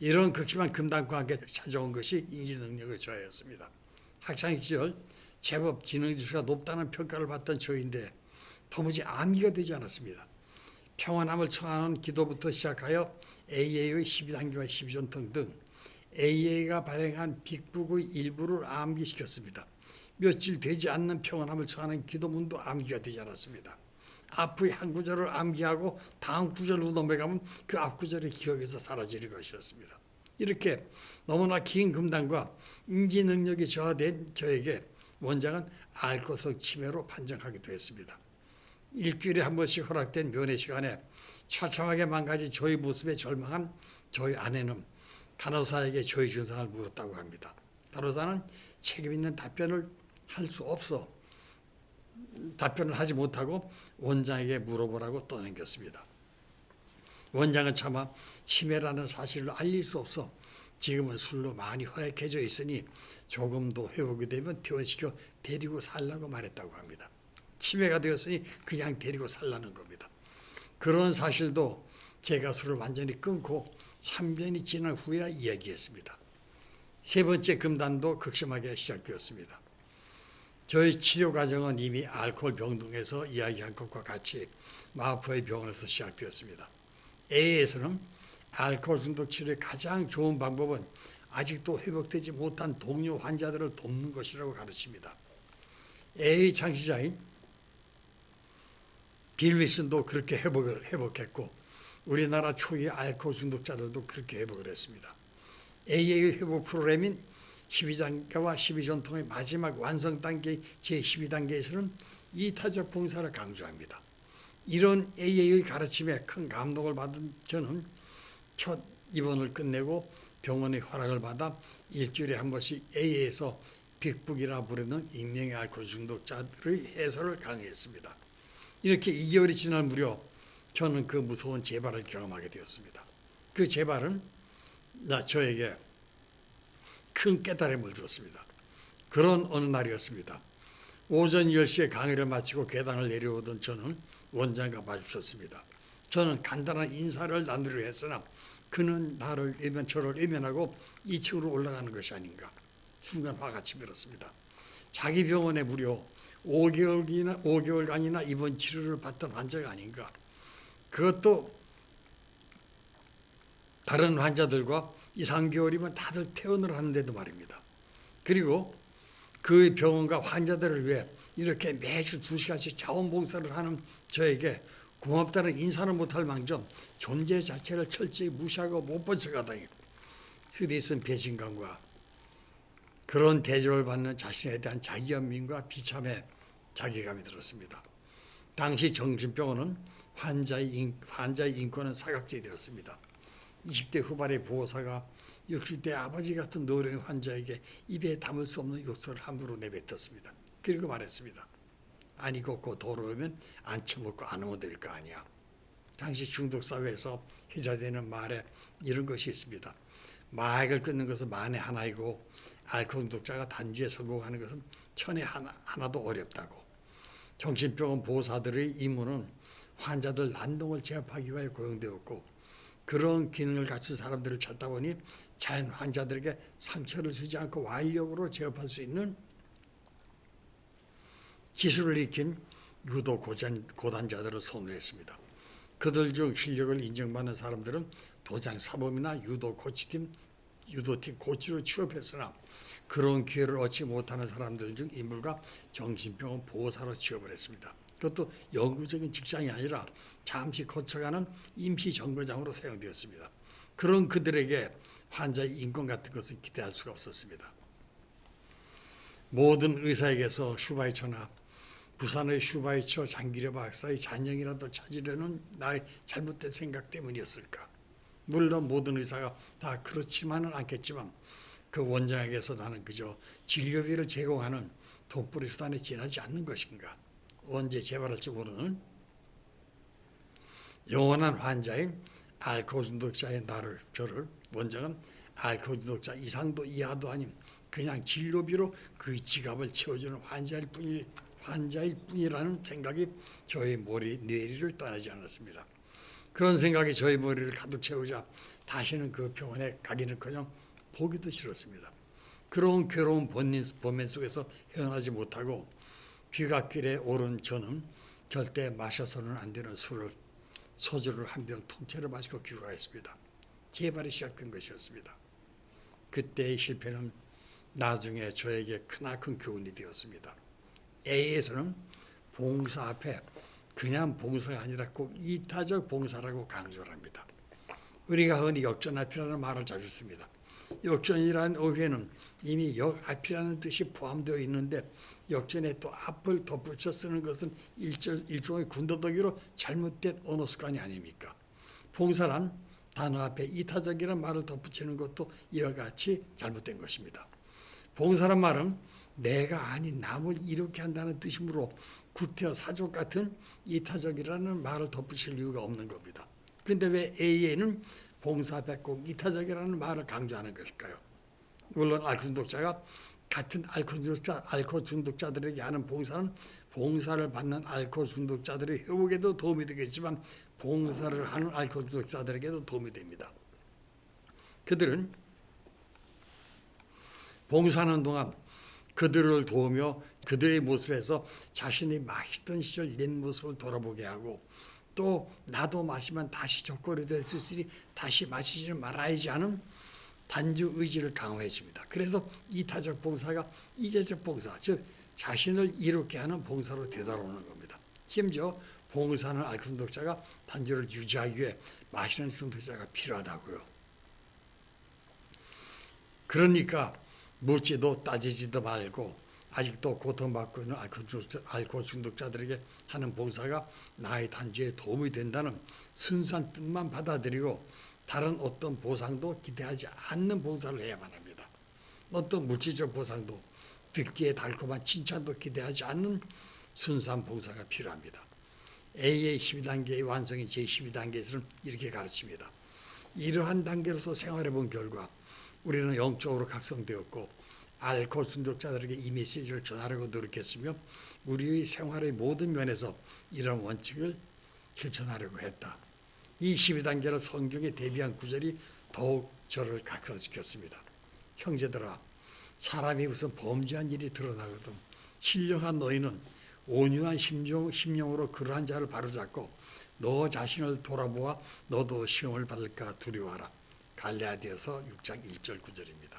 이런 극심한 금단과 함께 찾아온 것이 인지 능력의 저하였습니다. 학창 시절 제법 지능지수가 높다는 평가를 받던 저인데 도무지 암기가 되지 않았습니다. 평안함을 청하는 기도부터 시작하여 AA의 12단계와 12전통 등 AA가 발행한 빅북의 일부를 암기시켰습니다. 며칠 되지 않는 평안함을 청하는 기도문도 암기가 되지 않았습니다. 앞의 한 구절을 암기하고 다음 구절로 넘어가면 그 앞 구절의 기억에서 사라지는 것이었습니다. 이렇게 너무나 긴 금단과 인지 능력이 저하된 저에게 원장은 알코올성 치매로 판정하기도 했습니다. 일주일에 한 번씩 허락된 면회 시간에 처참하게 망가진 저의 모습에 절망한 저희 아내는 간호사에게 저희 증상을 물었다고 합니다. 간호사는 책임 있는 답변을 하지 못하고 원장에게 물어보라고 떠넘겼습니다. 원장은 차마 치매라는 사실을 알릴 수 없어 지금은 술로 많이 허약해져 있으니 조금 더 회복이 되면 퇴원시켜 데리고 살라고 말했다고 합니다. 치매가 되었으니 그냥 데리고 살라는 겁니다. 그런 사실도 제가 술을 완전히 끊고 3년이 지난 후에 이야기했습니다. 세 번째 금단도 극심하게 시작되었습니다. 저희 치료 과정은 이미 알코올 병동에서 이야기한 것과 같이 마포의 병원에서 시작되었습니다. A에서는 알코올 중독 치료의 가장 좋은 방법은 아직도 회복되지 못한 동료 환자들을 돕는 것이라고 가르칩니다. A의 창시자인 빌 윌슨도 그렇게 회복했고 우리나라 초기 알코올 중독자들도 그렇게 회복을 했습니다. AA의 회복 프로그램인 12단계와 12전통의 마지막 완성 단계 제12단계에서는 이타적 봉사를 강조합니다. 이런 AA의 가르침에 큰 감동을 받은 저는 첫 입원을 끝내고 병원의 허락을 받아 일주일에 한 번씩 AA에서 빅북이라 부르는 익명의 알코올 중독자들의 해설을 강의했습니다. 이렇게 2개월이 지날 무렵 저는 그 무서운 재발을 경험하게 되었습니다. 그 재발은 저에게 큰 깨달음을 줬습니다. 그런 어느 날이었습니다. 오전 10시에 강의를 마치고 계단을 내려오던 저는 원장과 마주쳤습니다. 저는 간단한 인사를 나누려 했으나 그는 저를 외면하고 2층으로 올라가는 것이 아닌가. 순간 화가 치밀었습니다. 자기 병원에 무려 5개월간이나 입원 치료를 받던 환자가 아닌가. 그것도 다른 환자들과 2, 3개월이면 다들 퇴원을 하는데도 말입니다. 그리고 그 병원과 환자들을 위해 이렇게 매주 2시간씩 자원봉사를 하는 저에게 고맙다는 인사는 못할 망정 존재 자체를 철저히 무시하고 못 본 척하다니 흔히 쓴 배신감과 그런 대접을 받는 자신에 대한 자기연민과 비참에 자괴감이 들었습니다. 당시 정신병원은 환자의 인권은 사각지대였습니다. 20대 후반의 보호사가 60대 아버지 같은 노령의 환자에게 입에 담을 수 없는 욕설을 함부로 내뱉었습니다. 그리고 말했습니다. 아니 걷고 더러우면 안 처먹고 안 오면 될 거 아니야. 당시 중독사회에서 회자되는 말에 이런 것이 있습니다. 마약을 끊는 것은 만에 하나이고 알코올 중독자가 단주에 성공하는 것은 천에 하나도 어렵다고. 정신병원 보호사들의 임무는 환자들 난동을 제압하기 위해 고용되었고 그런 기능을 갖춘 사람들을 찾다 보니 자연 환자들에게 상처를 주지 않고 완력으로 제압할 수 있는 기술을 익힌 유도 고단자들을 선호했습니다. 그들 중 실력을 인정받는 사람들은 도장 사범이나 유도팀 코치로 취업했으나 그런 기회를 얻지 못하는 사람들 중 인물과 정신병원 보호사로 취업을 했습니다. 그것도 영구적인 직장이 아니라 잠시 거쳐가는 임시 정거장으로 사용되었습니다. 그런 그들에게 환자의 인권 같은 것은 기대할 수가 없었습니다. 모든 의사에게서 슈바이처나 부산의 슈바이처 장기려 박사의 잔영이라도 찾으려는 나의 잘못된 생각 때문이었을까? 물론 모든 의사가 다 그렇지만은 않겠지만 그 원장에게서 나는 그저 진료비를 제공하는 돈벌이 수단에 지나지 않는 것인가? 언제 재발할지 모르는 영원한 환자인 알코올 중독자의 저를 원장은 알코올 중독자 이상도 이하도 아닌 그냥 진료비로 그 지갑을 채워주는 환자일 뿐이라는 생각이 저의 뇌리를 떠나지 않았습니다. 그런 생각이 저의 머리를 가득 채우자 다시는 그 병원에 가기는커녕 보기도 싫었습니다. 그런 괴로운 본면 속에서 헤어나지 못하고 귀갓길에 오른 저는 절대 마셔서는 안 되는 소주를 한 병 통째로 마시고 귀가했습니다. 재발이 시작된 것이었습니다. 그때의 실패는 나중에 저에게 크나큰 교훈이 되었습니다. A에서는 봉사 앞에 그냥 봉사가 아니라 꼭 이타적 봉사라고 강조를 합니다. 우리가 흔히 역전 앞이라는 말을 자주 씁니다. 역전이라는 어휘에는 이미 역 앞이라는 뜻이 포함되어 있는데 역전에 또 앞을 덧붙여 쓰는 것은 일종의 군더더기로 잘못된 언어 습관이 아닙니까? 봉사란 단어 앞에 이타적이라는 말을 덧붙이는 것도 이와 같이 잘못된 것입니다. 봉사란 말은 내가 아닌 남을 이롭게 한다는 뜻이므로 구태여 사족 같은 이타적이라는 말을 덧붙일 이유가 없는 겁니다. 그런데 왜 A에는 봉사 앞에 꼭 이타적이라는 말을 강조하는 것일까요? 물론 알코올 중독자가 같은 알코올 중독자들에게 하는 봉사는 봉사를 받는 알코올 중독자들의 회복에도 도움이 되겠지만 봉사를 하는 알코올 중독자들에게도 도움이 됩니다. 그들은 봉사하는 동안 그들을 도우며 그들의 모습에서 자신이 마시던 시절 옛 모습을 돌아보게 하고 또 나도 마시면 다시 적골이 될 수 있으니 다시 마시지는 말아야지 하는 단주 의지를 강화해 줍니다. 그래서 이타적 봉사가 이제적 봉사, 즉 자신을 이롭게 하는 봉사로 되돌아오는 겁니다. 심지어 봉사하는 알코올 중독자가 단주를 유지하기 위해 마시는 중독자가 필요하다고요. 그러니까 묻지도 따지지도 말고 아직도 고통받고 있는 알코올 중독자들에게 하는 봉사가 나의 단주에 도움이 된다는 순수한 뜻만 받아들이고 다른 어떤 보상도 기대하지 않는 봉사를 해야만 합니다. 어떤 물질적 보상도 듣기에 달콤한 칭찬도 기대하지 않는 순수한 봉사가 필요합니다. A의 12단계의 완성인 제12단계에서는 이렇게 가르칩니다. 이러한 단계로서 생활해 본 결과 우리는 영적으로 각성되었고 알코올 중독자들에게 이 메시지를 전하려고 노력했으며 우리의 생활의 모든 면에서 이런 원칙을 실천하려고 했다. 이 12단계를 성경에 대비한 구절이 더욱 저를 각성시켰습니다. 형제들아, 사람이 무슨 범죄한 일이 드러나거든 신령한 너희는 온유한 심령으로 그러한 자를 바로잡고 너 자신을 돌아보아 너도 시험을 받을까 두려워하라. 갈라디아서 6장 1절 9절입니다.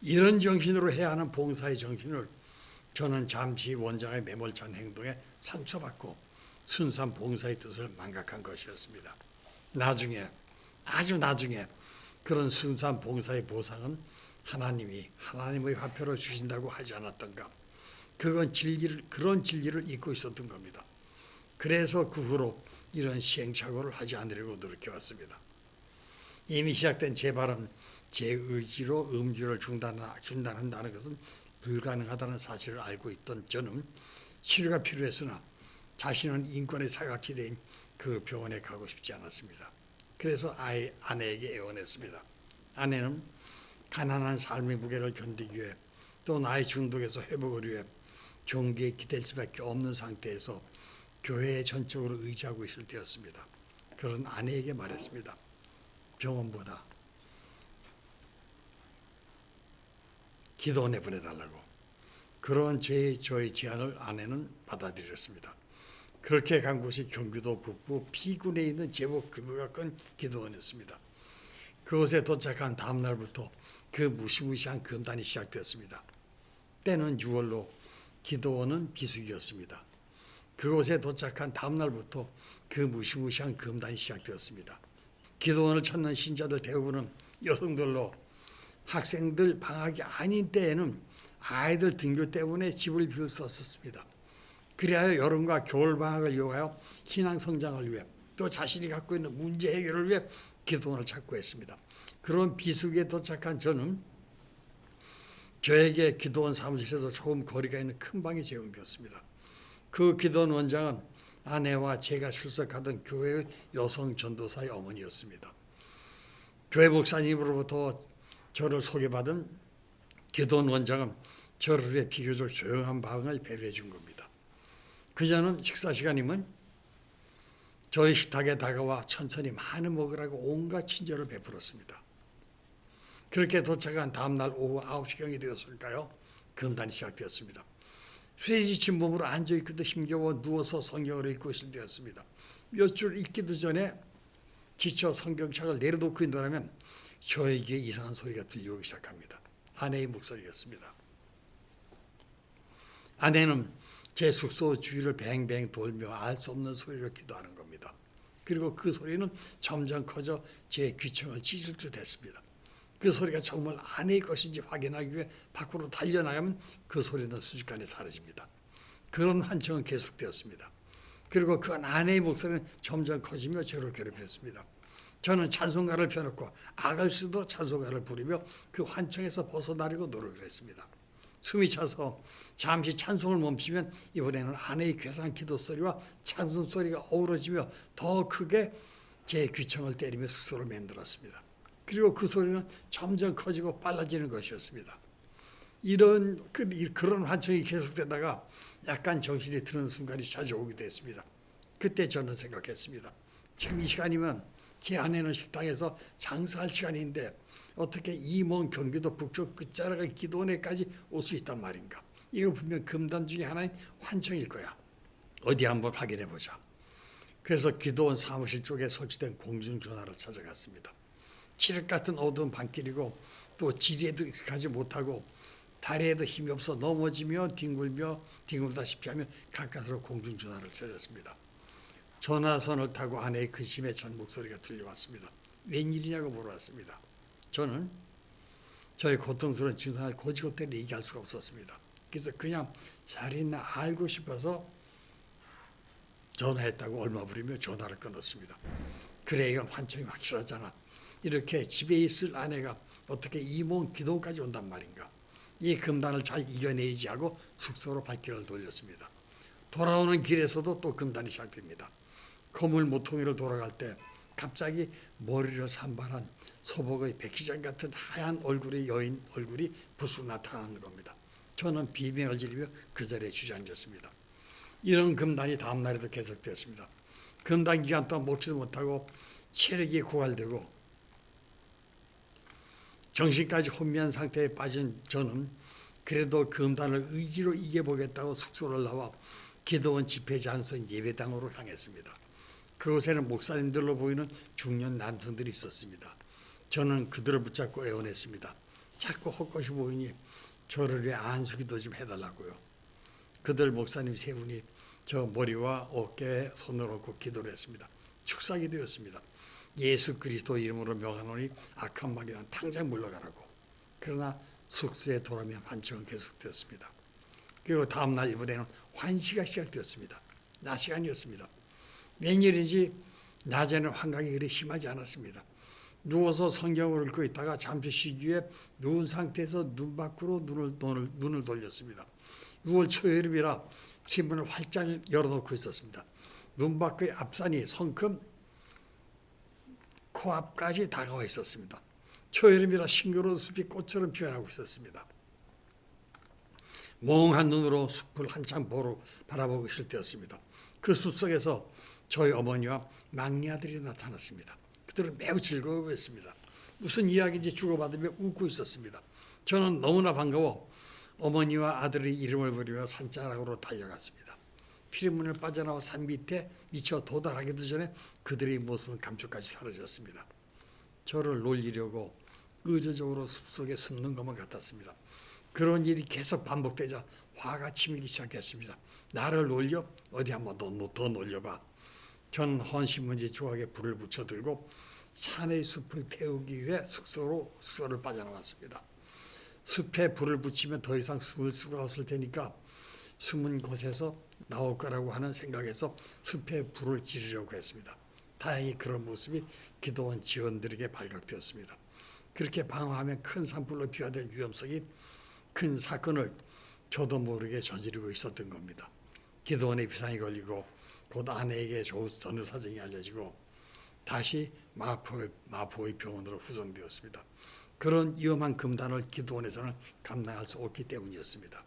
이런 정신으로 해야 하는 봉사의 정신을 저는 잠시 원장의 매몰찬 행동에 상처받고 순수한 봉사의 뜻을 망각한 것이었습니다. 아주 나중에 그런 순수한 봉사의 보상은 하나님이 하나님의 화표로 주신다고 하지 않았던가? 그런 진리를 잊고 있었던 겁니다. 그래서 그 후로 이런 시행착오를 하지 않으려고 노력해왔습니다. 이미 시작된 재발은 제 의지로 음주를 중단한다는 것은 불가능하다는 사실을 알고 있던 저는 치료가 필요했으나 자신은 인권의 사각지대인 그 병원에 가고 싶지 않았습니다. 그래서 아내에게 애원했습니다. 아내는 가난한 삶의 무게를 견디기 위해 또 나의 중독에서 회복을 위해 종교에 기댈 수밖에 없는 상태에서 교회에 전적으로 의지하고 있을 때였습니다. 그런 아내에게 말했습니다. 병원보다 기도원에 보내달라고. 그런 저의 제안을 아내는 받아들였습니다. 그렇게 간 곳이 경기도 북부 피군에 있는 제법 규모가 큰 기도원이었습니다. 그곳에 도착한 다음 날부터 그 무시무시한 금단이 시작되었습니다. 때는 6월로 기도원은 비수기였습니다. 그곳에 도착한 다음 날부터 그 무시무시한 금단이 시작되었습니다. 기도원을 찾는 신자들 대부분은 여성들로 학생들 방학이 아닌 때에는 아이들 등교 때문에 집을 비울 수 없었습니다. 그리하여 여름과 겨울 방학을 이용하여 신앙 성장을 위해 또 자신이 갖고 있는 문제 해결을 위해 기도원을 찾고 했습니다. 그런 비수기에 도착한 저는 저에게 기도원 사무실에서 조금 거리가 있는 큰 방이 제공되었습니다. 그 기도원 원장은 아내와 제가 출석하던 교회의 여성 전도사의 어머니였습니다. 교회 목사님으로부터 저를 소개받은 기도원 원장은 저를 위해 비교적 조용한 방을 배려해 준 겁니다. 그자는 식사 시간이면 저희 식탁에 다가와 천천히 많이 먹으라고 온갖 친절을 베풀었습니다. 그렇게 도착한 다음날 오후 9시경이 되었을까요? 금단이 시작되었습니다. 쇠지친 몸으로 앉아있기도 힘겨워 누워서 성경을 읽고 있을 때였습니다. 몇 줄 읽기도 전에 지쳐 성경책을 내려놓고 있노라면 저에게 이상한 소리가 들려오기 시작합니다. 아내의 목소리였습니다. 아내는 제 숙소 주위를 뱅뱅 돌며 알 수 없는 소리로 기도하는 겁니다. 그리고 그 소리는 점점 커져 제 귀청을 찢을 듯 했습니다. 그 소리가 정말 아내의 것인지 확인하기 위해 밖으로 달려나가면 그 소리는 순식간에 사라집니다. 그런 환청은 계속되었습니다. 그리고 그 아내의 목소리는 점점 커지며 저를 괴롭혔습니다. 저는 찬송가를 펴놓고 아갈스도 찬송가를 부르며 그 환청에서 벗어나려고 노력을 했습니다. 숨이 차서 잠시 찬송을 멈추면 이번에는 아내의 괴상한 기도 소리와 찬송 소리가 어우러지며 더 크게 제 귀청을 때리며 숙소를 만들었습니다. 그리고 그 소리는 점점 커지고 빨라지는 것이었습니다. 그런 환청이 계속되다가 약간 정신이 드는 순간이 찾아오기도 했습니다. 그때 저는 생각했습니다. 지금 이 시간이면 제 아내는 식당에서 장사할 시간인데 어떻게 이 먼 경기도 북쪽 끝자락의 기도원에까지 올 수 있단 말인가. 이거 분명 금단 중에 하나인 환청일 거야. 어디 한번 확인해 보자. 그래서 기도원 사무실 쪽에 설치된 공중전화를 찾아갔습니다. 칠흑 같은 어두운 밤길이고 또 지리에도 익숙하지 못하고 다리에도 힘이 없어 넘어지며 뒹굴다시피 하며 가까스로 공중전화를 찾았습니다. 전화선을 타고 아내의 근심에 찬 목소리가 들려왔습니다. 웬일이냐고 물어왔습니다. 저는 저의 고통스러운 증상을 고지고대로 얘기할 수가 없었습니다. 그래서 그냥 잘 있나 알고 싶어서 전화했다고 얼마 부리며 전화를 끊었습니다. 그래, 이건 환청이 확실하잖아. 이렇게 집에 있을 아내가 어떻게 이몸 기도까지 온단 말인가. 이 금단을 잘 이겨내야지 하고 숙소로 발길을 돌렸습니다. 돌아오는 길에서도 또 금단이 시작됩니다. 거물 모퉁이를 돌아갈 때 갑자기 머리를 산발한 소복의 백시장 같은 하얀 얼굴의 여인 얼굴이 부스로 나타나는 겁니다. 저는 비명을 지르며 그 자리에 주저앉았습니다. 이런 금단이 다음 날에도 계속되었습니다. 금단 기간 동안 먹지도 못하고 체력이 고갈되고 정신까지 혼미한 상태에 빠진 저는 그래도 금단을 의지로 이겨보겠다고 숙소를 나와 기도원 집회 장소인 예배당으로 향했습니다. 그곳에는 목사님들로 보이는 중년 남성들이 있었습니다. 저는 그들을 붙잡고 애원했습니다. 자꾸 헛것이 보이니 저를 위해 안수기도 좀 해달라고요. 그들 목사님 세 분이 저 머리와 어깨에 손을 얹고 기도를 했습니다. 축사기 되었습니다. 예수 그리스도 이름으로 명하노니 악한 마귀는 당장 물러가라고. 그러나 숙소에 돌아오면 환청은 계속되었습니다. 그리고 다음 날 이번에는 환시가 시작되었습니다. 낮 시간이었습니다. 웬일인지 낮에는 환각이 그리 심하지 않았습니다. 누워서 성경을 읽고 있다가 잠시 쉬기 위해 누운 상태에서 눈 밖으로 눈을 돌렸습니다. 6월 초여름이라 신문을 활짝 열어놓고 있었습니다. 눈 밖의 앞산이 성큼 코앞까지 다가와 있었습니다. 초여름이라 싱그러운 숲이 꽃처럼 피어나고 있었습니다. 멍한 눈으로 숲을 한참 바라보고 있을 때였습니다. 그 숲속에서 저희 어머니와 막내 아들이 나타났습니다. 그들은 매우 즐거워 보였습니다. 무슨 이야기인지 주고받으며 웃고 있었습니다. 저는 너무나 반가워 어머니와 아들의 이름을 부르며 산자락으로 달려갔습니다. 피리문을 빠져나와 산 밑에 미쳐 도달하기도 전에 그들의 모습은 감쪽같이 사라졌습니다. 저를 놀리려고 의도적으로 숲속에 숨는 것만 같았습니다. 그런 일이 계속 반복되자 화가 치밀기 시작했습니다. 나를 놀려? 어디 한번 더 놀려봐. 저는 헌신문지 조각에 불을 붙여 들고 산의 숲을 태우기 위해 숙소를 빠져나왔습니다. 숲에 불을 붙이면 더 이상 숨을 수가 없을 테니까 숨은 곳에서 나올 거라고 하는 생각에서 숲에 불을 지르려고 했습니다. 다행히 그런 모습이 기도원 지원들에게 발각되었습니다. 그렇게 방어하면 큰 산불로 비화될 위험성이 큰 사건을 저도 모르게 저지르고 있었던 겁니다. 기도원의 비상이 걸리고 곧 아내에게 전후 사정이 알려지고 다시 마포의 병원으로 후송되었습니다. 그런 위험한 금단을 기도원에서는 감당할 수 없기 때문이었습니다.